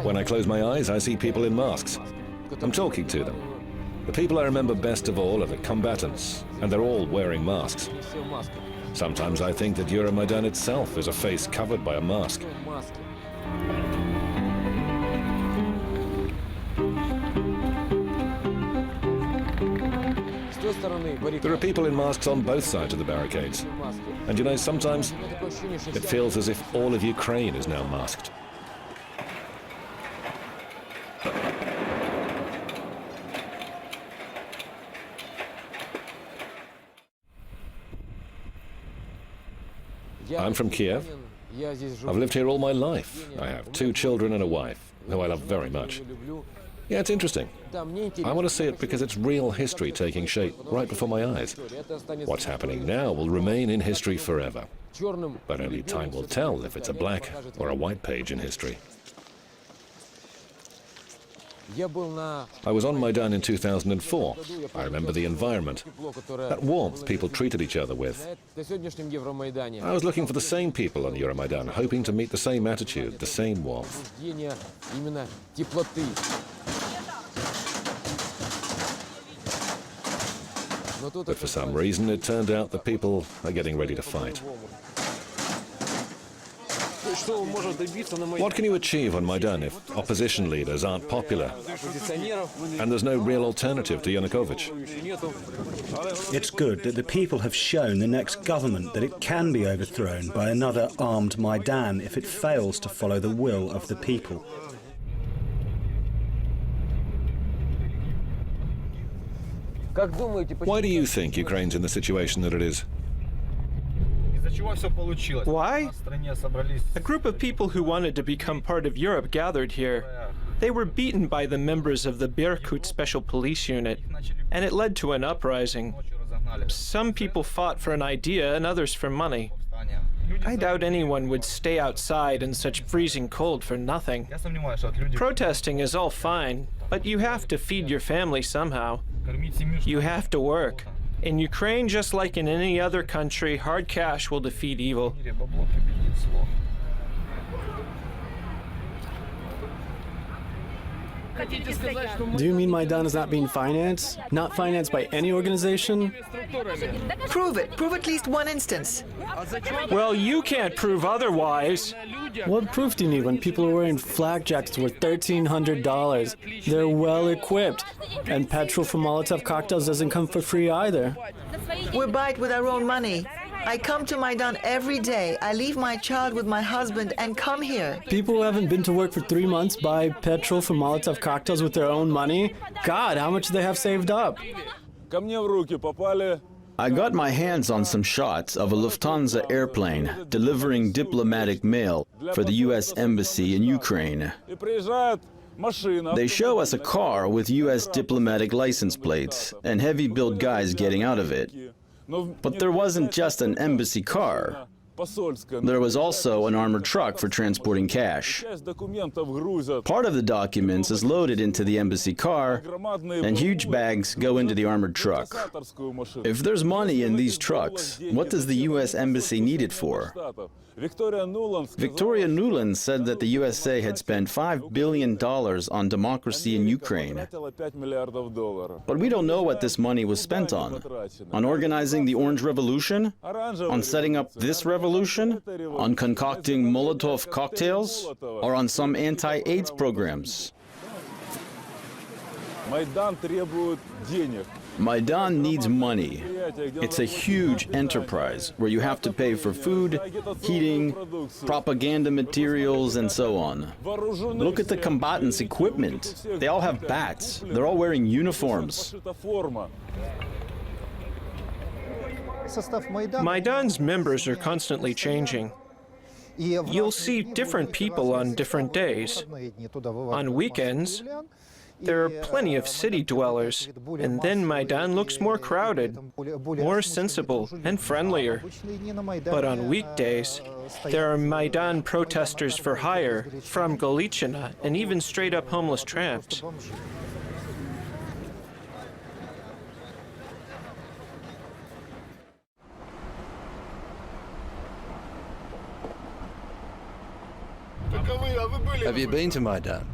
When I close my eyes, I see people in masks. I'm talking to them. The people I remember best of all are the combatants, and they're all wearing masks. Sometimes I think that Euromaidan itself is a face covered by a mask. There are people in masks on both sides of the barricades. And you know, sometimes it feels as if all of Ukraine is now masked. I'm from Kiev. I've lived here all my life. I have 2 children and a wife, who I love very much. Yeah, it's interesting. I want to see it because it's real history taking shape right before my eyes. What's happening now will remain in history forever. But only time will tell if it's a black or a white page in history. I was on Maidan in 2004. I remember the environment, that warmth people treated each other with. I was looking for the same people on Euromaidan, hoping to meet the same attitude, the same warmth. But for some reason, it turned out that people are getting ready to fight. What can you achieve on Maidan if opposition leaders aren't popular and there's no real alternative to Yanukovych? It's good that the people have shown the next government that it can be overthrown by another armed Maidan if it fails to follow the will of the people. Why do you think Ukraine's in the situation that it is? Why? A group of people who wanted to become part of Europe gathered here. They were beaten by the members of the Berkut Special Police Unit, and it led to an uprising. Some people fought for an idea and others for money. I doubt anyone would stay outside in such freezing cold for nothing. Protesting is all fine, but you have to feed your family somehow. You have to work. In Ukraine, just like in any other country, hard cash will defeat evil. Do you mean Maidan is not being financed? Not financed by any organization? Prove it. Prove at least one instance. Well, you can't prove otherwise. What proof do you need when people are wearing flak jackets worth $1,300? They're well equipped, and petrol for Molotov cocktails doesn't come for free either. We buy it with our own money. I come to Maidan every day. I leave my child with my husband and come here. People who haven't been to work for 3 months buy petrol for Molotov cocktails with their own money? God, how much do they have saved up? I got my hands on some shots of a Lufthansa airplane delivering diplomatic mail for the U.S. Embassy in Ukraine. They show us a car with U.S. diplomatic license plates and heavy-built guys getting out of it. But there wasn't just an embassy car. There was also an armored truck for transporting cash. Part of the documents is loaded into the embassy car, and huge bags go into the armored truck. If there's money in these trucks, what does the U.S. Embassy need it for? Victoria Nuland said that the USA had spent $5 billion on democracy in Ukraine. But we don't know what this money was spent on. On organizing the Orange Revolution? On setting up this revolution? On concocting Molotov cocktails? Or on some anti-AIDS programs? Maidan needs money. It's a huge enterprise where you have to pay for food, heating, propaganda materials, and so on. Look at the combatants' equipment. They all have bats. They're all wearing uniforms. Maidan's members are constantly changing. You'll see different people on different days. On weekends, there are plenty of city dwellers, and then Maidan looks more crowded, more sensible and friendlier. But on weekdays, there are Maidan protesters for hire from Galiciana and even straight-up homeless tramps. Have you been to Maidan?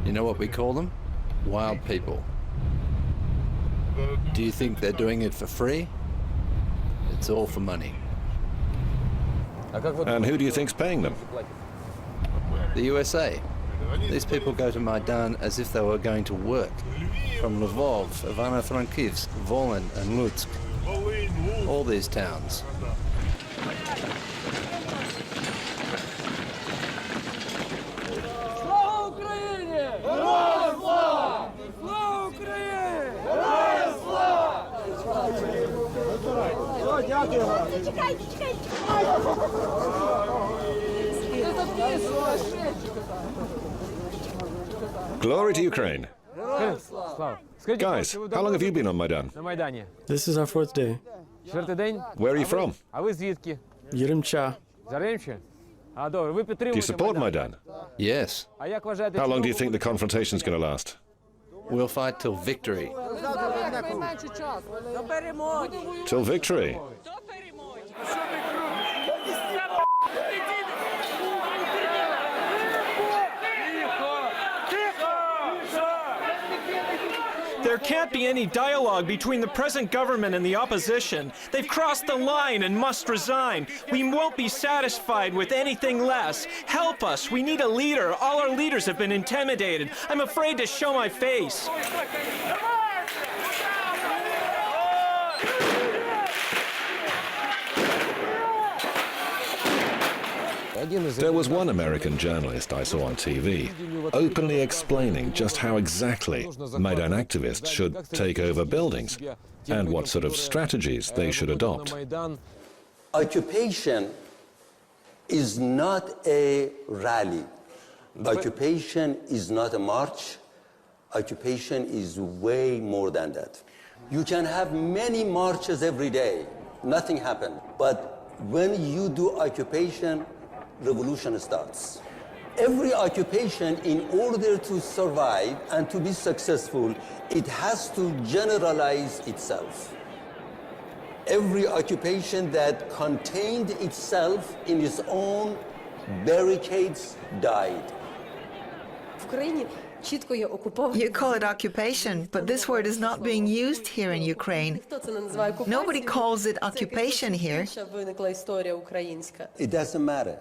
You know what we call them? Wild people. Do you think they're doing it for free? It's all for money. And who do you think's paying them? The USA. These people go to Maidan as if they were going to work. From Lvov, Ivano-Frankivsk, Volyn and Lutsk. All these towns. Glory to Ukraine. Guys, how long have you been on Maidan? This is our fourth day. Where are you from? Yerimcha. Do you support Maidan? Yes. How long do you think the confrontation's going to last? We'll fight till victory. Till victory. There can't be any dialogue between the present government and the opposition. They've crossed the line and must resign. We won't be satisfied with anything less. Help us. We need a leader. All our leaders have been intimidated. I'm afraid to show my face. There was one American journalist I saw on TV openly explaining just how exactly Maidan activists should take over buildings and what sort of strategies they should adopt. Occupation is not a rally. Occupation is not a march. Occupation is way more than that. You can have many marches every day, nothing happened. But when you do occupation, revolution starts. Every occupation, in order to survive and to be successful, it has to generalize itself. Every occupation that contained itself in its own barricades died. You call it occupation, but this word is not being used here in Ukraine. Nobody calls it occupation here. It doesn't matter.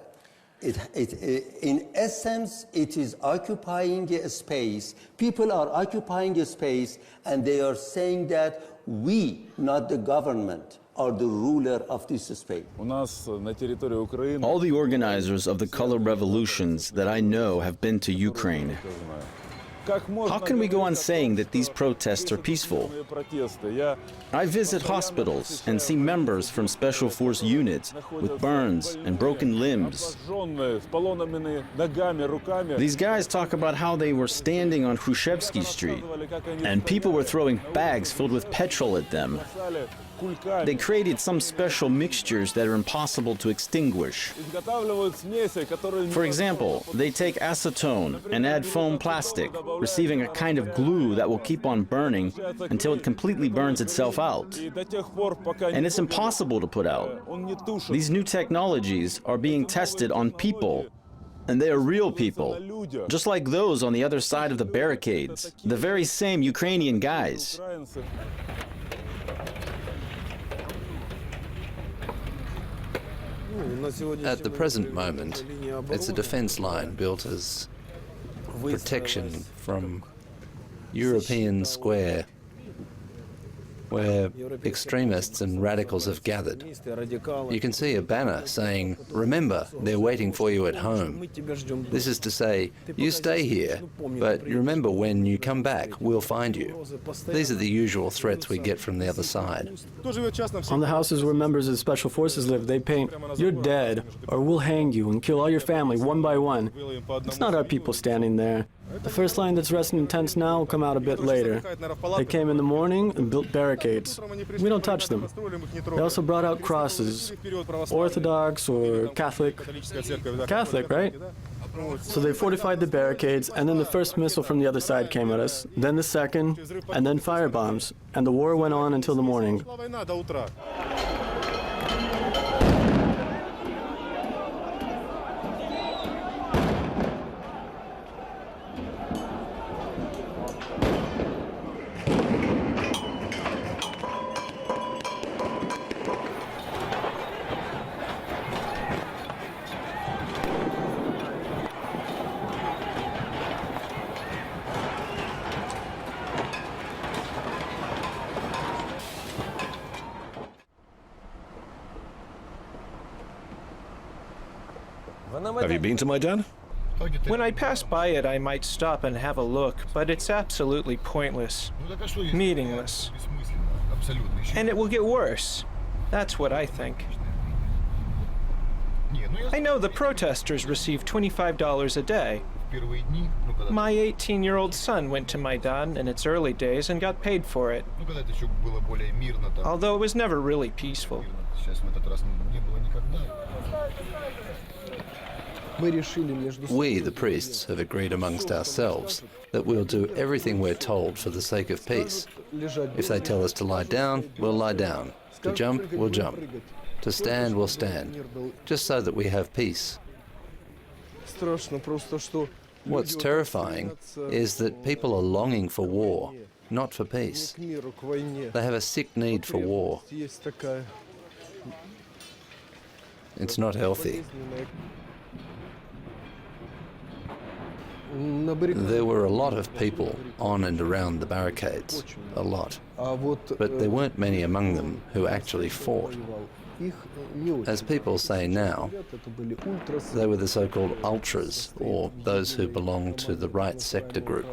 In essence, it is occupying a space. People are occupying a space, and they are saying that we, not the government, are the ruler of this space. All the organizers of the color revolutions that I know have been to Ukraine. How can we go on saying that these protests are peaceful? I visit hospitals and see members from special force units with burns and broken limbs. These guys talk about how they were standing on Khrushchevsky Street and people were throwing bags filled with petrol at them. They created some special mixtures that are impossible to extinguish. For example, they take acetone and add foam plastic, receiving a kind of glue that will keep on burning until it completely burns itself out. And it's impossible to put out. These new technologies are being tested on people. And they are real people, just like those on the other side of the barricades, the very same Ukrainian guys. At the present moment, it's a defense line built as protection from European Square, where extremists and radicals have gathered. You can see a banner saying, "Remember, they're waiting for you at home." This is to say, you stay here, but remember when you come back, we'll find you. These are the usual threats we get from the other side. On the houses where members of special forces live, they paint, "You're dead," or "We'll hang you and kill all your family one by one." It's not our people standing there. The first line that's resting in tents now will come out a bit later. They came in the morning and built barricades. We don't touch them. They also brought out crosses. Orthodox or Catholic? Catholic, right? So they fortified the barricades, and then the first missile from the other side came at us, then the second, and then firebombs. And the war went on until the morning. Have you been to Maidan? When I pass by it, I might stop and have a look, but it's absolutely pointless, meaningless. And it will get worse. That's what I think. I know the protesters receive $25 a day. My 18-year-old son went to Maidan in its early days and got paid for it, although it was never really peaceful. We, the priests, have agreed amongst ourselves that we'll do everything we're told for the sake of peace. If they tell us to lie down, we'll lie down. To jump, we'll jump. To stand, we'll stand. Just so that we have peace. What's terrifying is that people are longing for war, not for peace. They have a sick need for war. It's not healthy. There were a lot of people on and around the barricades, a lot. But there weren't many among them who actually fought. As people say now, they were the so-called ultras, or those who belonged to the right sector group.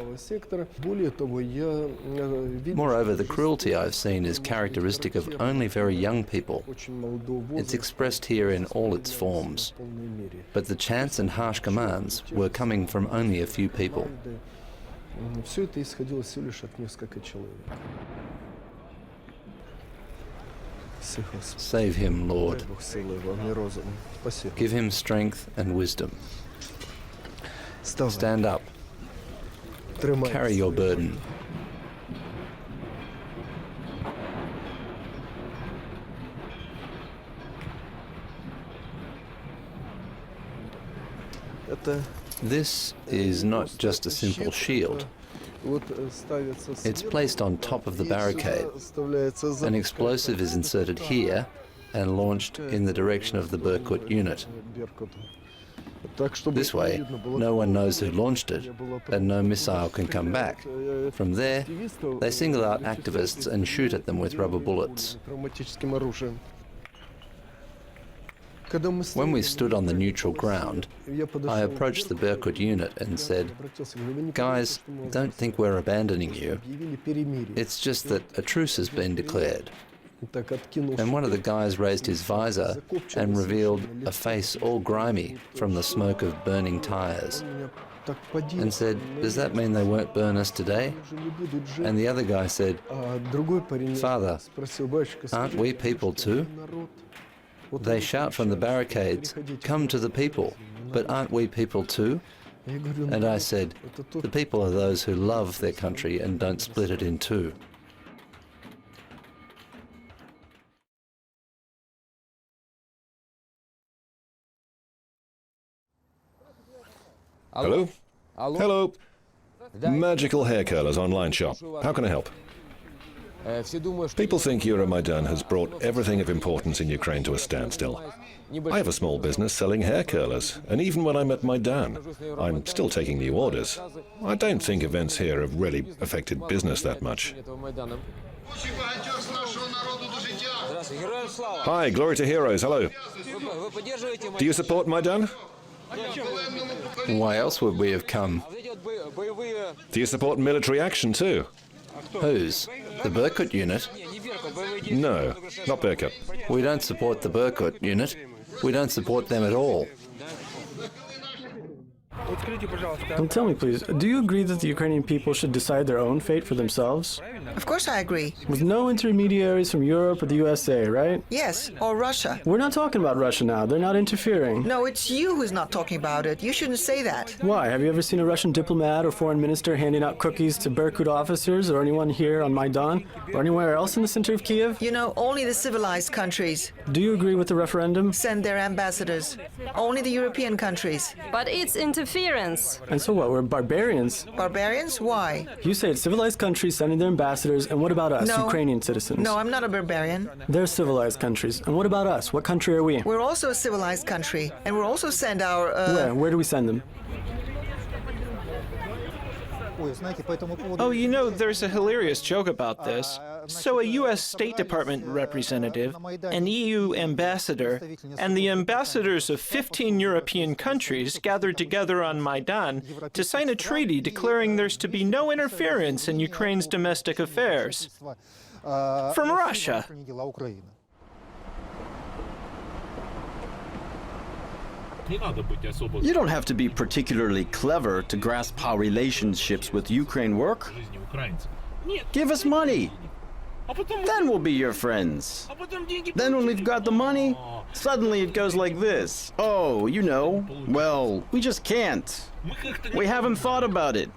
Moreover, the cruelty I've seen is characteristic of only very young people. It's expressed here in all its forms. But the chants and harsh commands were coming from only a few people. Save him, Lord. Give him strength and wisdom. Stand up. Carry your burden. This is not just a simple shield. It's placed on top of the barricade. An explosive is inserted here and launched in the direction of the Berkut unit. This way, no one knows who launched it, and no missile can come back. From there, they single out activists and shoot at them with rubber bullets. When we stood on the neutral ground, I approached the Berkut unit and said, "Guys, don't think we're abandoning you. It's just that a truce has been declared." And one of the guys raised his visor and revealed a face all grimy from the smoke of burning tires, and said, "Does that mean they won't burn us today?" And the other guy said, "Father, aren't we people too? They shout from the barricades, 'Come to the people,' but aren't we people too?" And I said, "The people are those who love their country and don't split it in two." Hello? Hello. Magical hair curlers online shop. How can I help? People think Euromaidan has brought everything of importance in Ukraine to a standstill. I have a small business selling hair curlers, and even when I'm at Maidan, I'm still taking new orders. I don't think events here have really affected business that much. Hi, glory to heroes, hello. Do you support Maidan? Why else would we have come? Do you support military action too? Whose? The Berkut unit? No, not Berkut. We don't support the Berkut unit. We don't support them at all. And tell me, please, do you agree that the Ukrainian people should decide their own fate for themselves? Of course I agree. With no intermediaries from Europe or the USA, right? Yes, or Russia. We're not talking about Russia now. They're not interfering. No, it's you who's not talking about it. You shouldn't say that. Why? Have you ever seen a Russian diplomat or foreign minister handing out cookies to Berkut officers or anyone here on Maidan or anywhere else in the center of Kiev? You know, only the civilized countries Do you agree with the referendum? send their ambassadors. Only the European countries. But it's interference. And so what? We're barbarians. Barbarians? Why? You say it's civilized countries sending their ambassadors, and what about us, No. Ukrainian citizens? No, I'm not a barbarian. They're civilized countries. And what about us? What country are we? We're also a civilized country, and we'll also send our... Where? Where do we send them? Oh, you know, there's a hilarious joke about this. So a U.S. State Department representative, an EU ambassador, and the ambassadors of 15 European countries gathered together on Maidan to sign a treaty declaring there's to be no interference in Ukraine's domestic affairs. From Russia. You don't have to be particularly clever to grasp how relationships with Ukraine work. Give us money. Then we'll be your friends. Then when we've got the money, suddenly it goes like this. Oh, you know, well, we just can't. We haven't thought about it.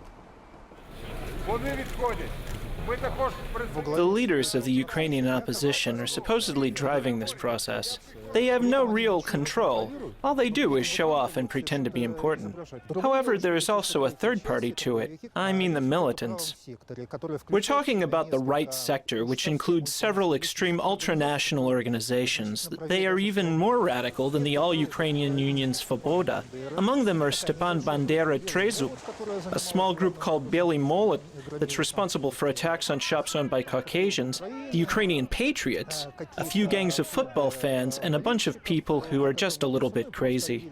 The leaders of the Ukrainian opposition are supposedly driving this process. They have no real control. All they do is show off and pretend to be important. However, there is also a third party to it. I mean the militants. We're talking about the right sector, which includes several extreme ultranational organizations. They are even more radical than the all-Ukrainian Union Svoboda. Among them are Stepan Bandera Trezub, a small group called Bely Molot that's responsible for attacks on shops owned by Caucasians, the Ukrainian Patriots, a few gangs of football fans, and a bunch of people who are just a little bit crazy.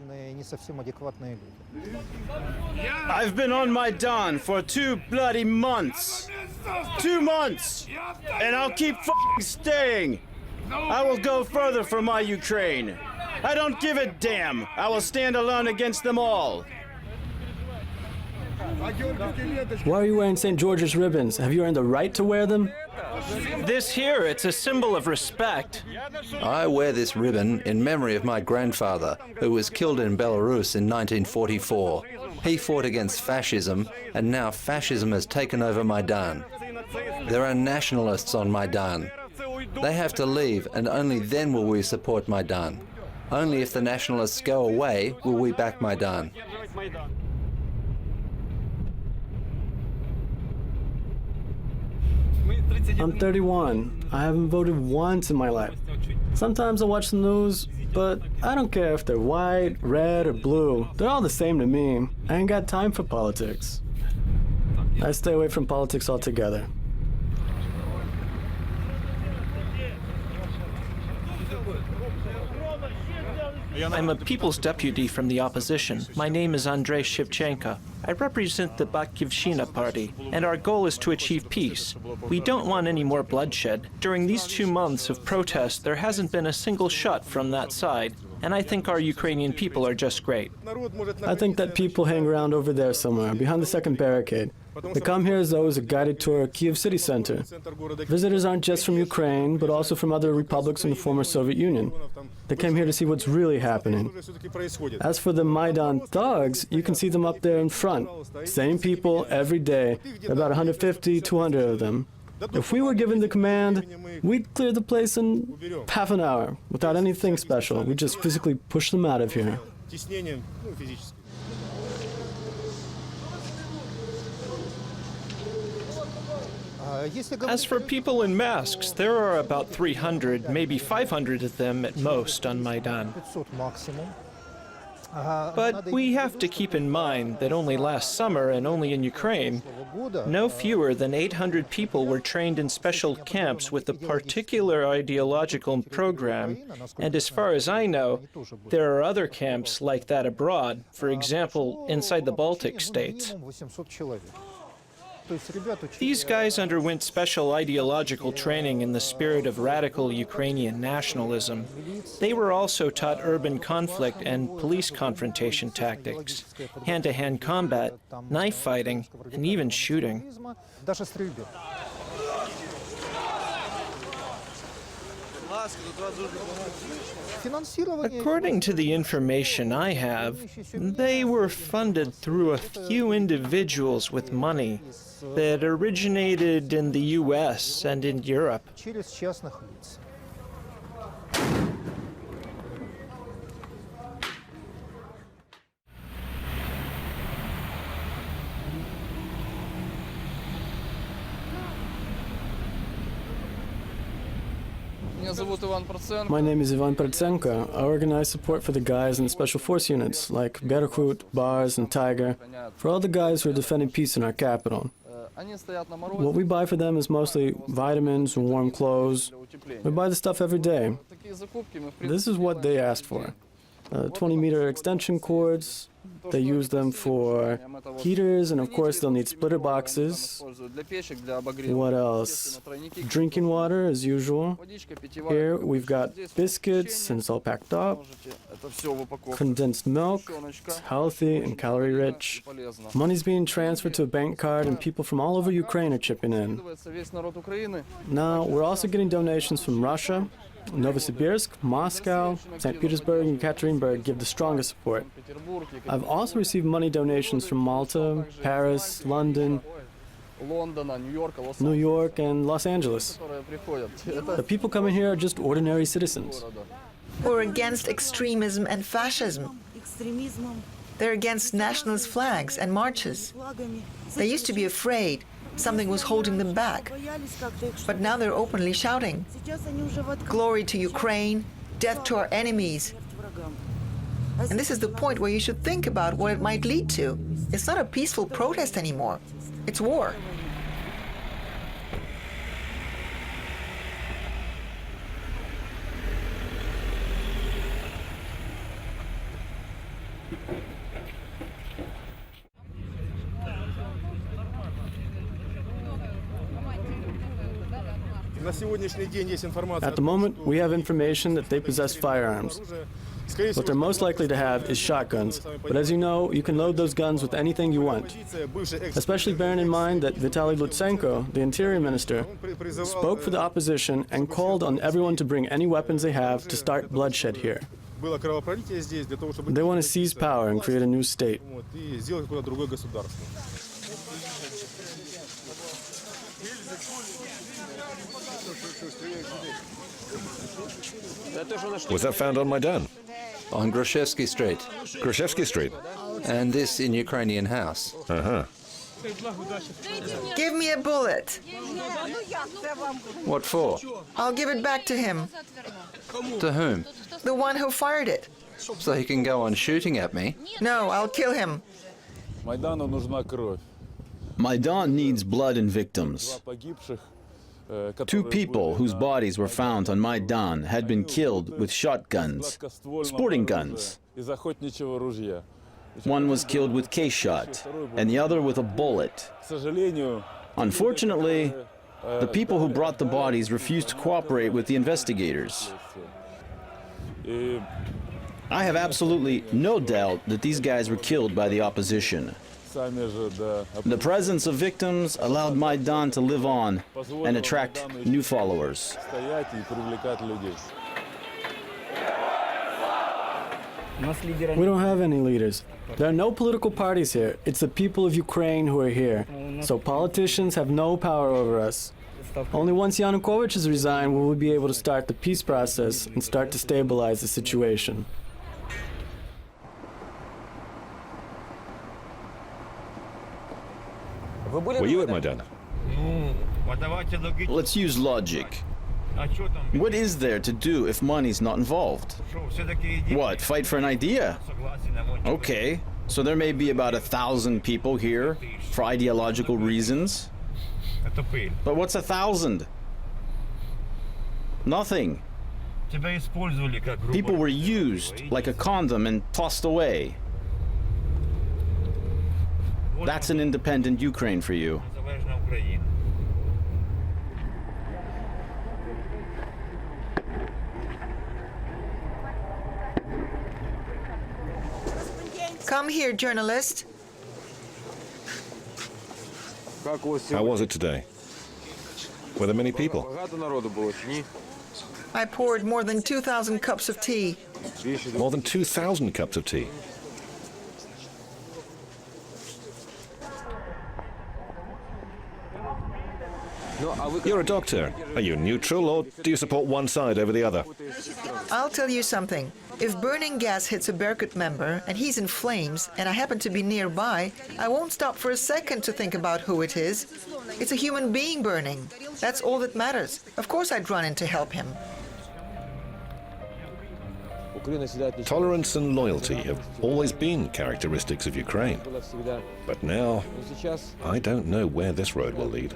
I've been on Maidan for 2 bloody months. 2 months! And I'll keep f***ing staying. I will go further for my Ukraine. I don't give a damn. I will stand alone against them all. Why are you wearing St. George's ribbons? Have you earned the right to wear them? This here, it's a symbol of respect. I wear this ribbon in memory of my grandfather, who was killed in Belarus in 1944. He fought against fascism, and now fascism has taken over Maidan. There are nationalists on Maidan. They have to leave, and only then will we support Maidan. Only if the nationalists go away will we back Maidan. I'm 31. I haven't voted once in my life. Sometimes I watch the news, but I don't care if they're white, red, or blue. They're all the same to me. I ain't got time for politics. I stay away from politics altogether. I'm a people's deputy from the opposition. My name is Andrei Shevchenko. I represent the Batkivshina party, and our goal is to achieve peace. We don't want any more bloodshed. During these 2 months of protest, there hasn't been a single shot from that side, and I think our Ukrainian people are just great. I think that people hang around over there somewhere, behind the second barricade. They come here as though it was a guided tour of Kiev city center. Visitors aren't just from Ukraine, but also from other republics in the former Soviet Union. They came here to see what's really happening. As for the Maidan thugs, you can see them up there in front. Same people every day, about 150, 200 of them. If we were given the command, we'd clear the place in half an hour, without anything special. We'd just physically push them out of here. As for people in masks, there are about 300, maybe 500 of them at most on Maidan. But we have to keep in mind that only last summer, and only in Ukraine, no fewer than 800 people were trained in special camps with a particular ideological program, and as far as I know, there are other camps like that abroad, for example, inside the Baltic states. These guys underwent special ideological training in the spirit of radical Ukrainian nationalism. They were also taught urban conflict and police confrontation tactics, hand-to-hand combat, knife fighting, and even shooting. According to the information I have, they were funded through a few individuals with money that originated in the US and in Europe. My name is Ivan Pertsenko. I organize support for the guys in the special force units, like Berkut, Bars, and Tiger, for all the guys who are defending peace in our capital. What we buy for them is mostly vitamins and warm clothes. We buy the stuff every day. This is what they asked for. 20-meter extension cords. They use them for heaters, and of course they'll need splitter boxes. What else? Drinking water, as usual. Here we've got biscuits, and it's all packed up. Condensed milk. It's healthy and calorie-rich. Money's being transferred to a bank card, and people from all over Ukraine are chipping in. Now, we're also getting donations from Russia. Novosibirsk, Moscow, St. Petersburg, and Ekaterinburg give the strongest support. I've also received money donations from Malta, Paris, London, New York, and Los Angeles. The people coming here are just ordinary citizens. We're against extremism and fascism. They're against nationalist flags and marches. They used to be afraid something was holding them back. But now they're openly shouting, "Glory to Ukraine, death to our enemies." And this is the point where you should think about what it might lead to. It's not a peaceful protest anymore. It's war. At the moment, we have information that they possess firearms. What they're most likely to have is shotguns, but as you know, you can load those guns with anything you want. Especially bearing in mind that Vitaly Lutsenko, the interior minister, spoke for the opposition and called on everyone to bring any weapons they have to start bloodshed here. They want to seize power and create a new state. Was that found on Maidan? On Grushevsky Street. Grushevsky Street? And this in Ukrainian house. Uh-huh. Give me a bullet. What for? I'll give it back to him. To whom? The one who fired it. So he can go on shooting at me? No, I'll kill him. Maidan needs blood and victims. 2 people whose bodies were found on Maidan had been killed with shotguns, sporting guns. One was killed with case shot, and the other with a bullet. Unfortunately, the people who brought the bodies refused to cooperate with the investigators. I have absolutely no doubt that these guys were killed by the opposition. The presence of victims allowed Maidan to live on and attract new followers. We don't have any leaders. There are no political parties here. It's the people of Ukraine who are here. So politicians have no power over us. Only once Yanukovych has resigned will we be able to start the peace process and start to stabilize the situation. Were you at Maidan? Let's use logic. What is there to do if money's not involved? What, fight for an idea? Okay, so there may be about 1,000 people here for ideological reasons. But what's 1,000? Nothing. People were used like a condom and tossed away. That's an independent Ukraine for you. Come here, journalist. How was it today? Were there many people? I poured more than 2,000 cups of tea. More than 2,000 cups of tea. You're a doctor. Are you neutral, or do you support one side over the other? I'll tell you something. If burning gas hits a Berkut member and he's in flames and I happen to be nearby, I won't stop for a second to think about who it is. It's a human being burning. That's all that matters. Of course I'd run in to help him. Tolerance and loyalty have always been characteristics of Ukraine. But now, I don't know where this road will lead.